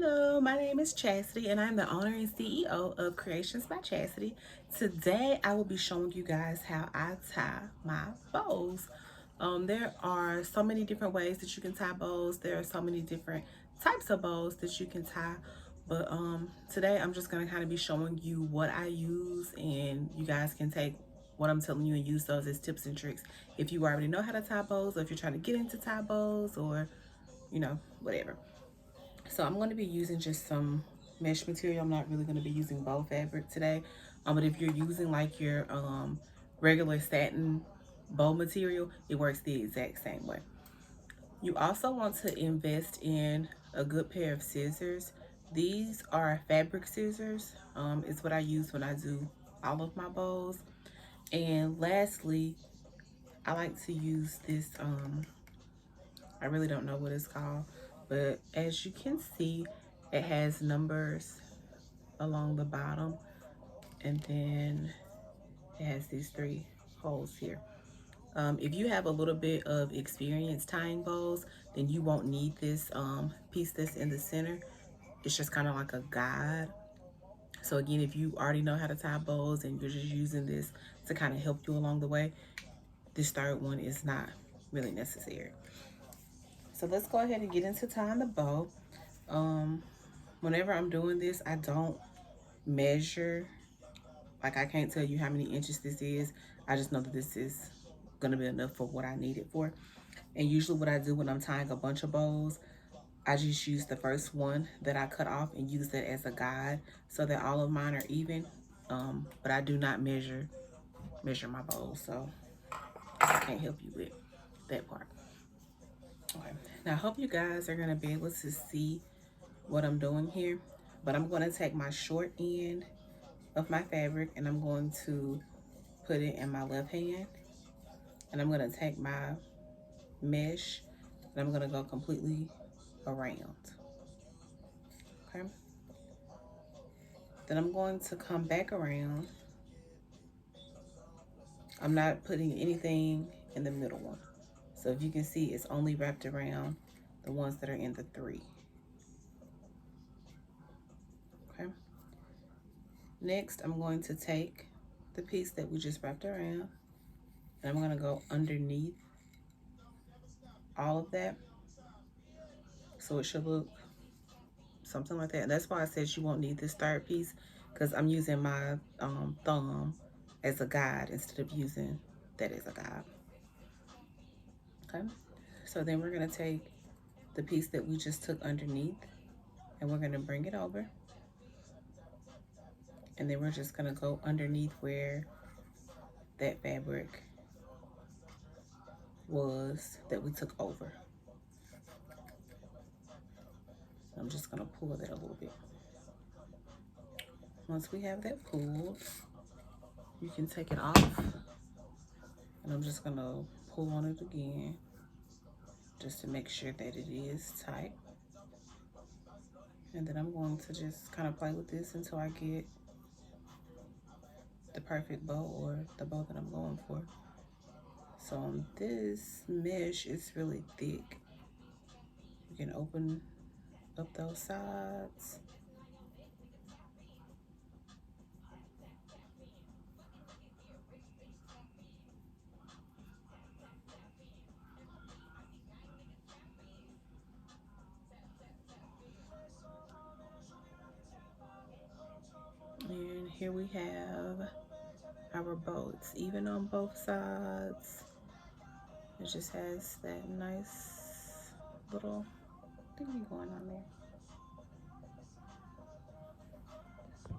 Hello, my name is Chastity and I'm the owner and CEO of Creations by Chastity. Today I will be showing you guys how I tie my bows. There are so many different ways that you can tie bows. There are so many different types of bows that you can tie. But today I'm just going to kind of be showing you what I use, and you guys can take what I'm telling you and use those as tips and tricks if you already know how to tie bows, or if you're trying to get into tie bows, or whatever. So I'm going to be using just some mesh material. I'm not really going to be using bow fabric today. But if you're using like your regular satin bow material, it works the exact same way. You also want to invest in a good pair of scissors. These are fabric scissors. It's what I use when I do all of my bows. And lastly, I like to use this, I really don't know what it's called, but as you can see, it has numbers along the bottom, and then it has these three holes here. If you have a little bit of experience tying bows, then you won't need this piece that's in the center. It's just kind of like a guide. So again, if you already know how to tie bows and you're just using this to kind of help you along the way, this third one is not really necessary. So let's go ahead and get into tying the bow. Um, Whenever I'm doing this, I don't measure. Like, I can't tell you how many inches this is. I just know that this is gonna be enough for what I need it for. And usually what I do when I'm tying a bunch of bows, I just use the first one that I cut off and use that as a guide so that all of mine are even. But I do not measure my bows, so I can't help you with that part. Okay. Now I hope you guys are gonna be able to see what I'm doing here. But I'm gonna take my short end of my fabric and I'm going to put it in my left hand, and I'm going to take my mesh and I'm going to go completely around. Okay, then I'm going to come back around. I'm not putting anything in the middle one, so if you can see, it's only wrapped around the ones that are in the three. Okay, next I'm going to take the piece that we just wrapped around and I'm going to go underneath all of that, so it should look something like that. And that's why I said you won't need this third piece, because I'm using my thumb as a guide instead of using that as a guide. Okay, so then we're going to take the piece that we just took underneath and we're going to bring it over, and then we're just going to go underneath where that fabric was that we took over. I'm just going to pull that a little bit. Once we have that pulled, you can take it off, and I'm just going to pull on it again just to make sure that it is tight. And then I'm going to just kind of play with this until I get the perfect bow, or the bow that I'm going for. So this mesh is really thick. You can open up those sides. And here we have our bow. It's even on both sides. It just has that nice little thingy going on there.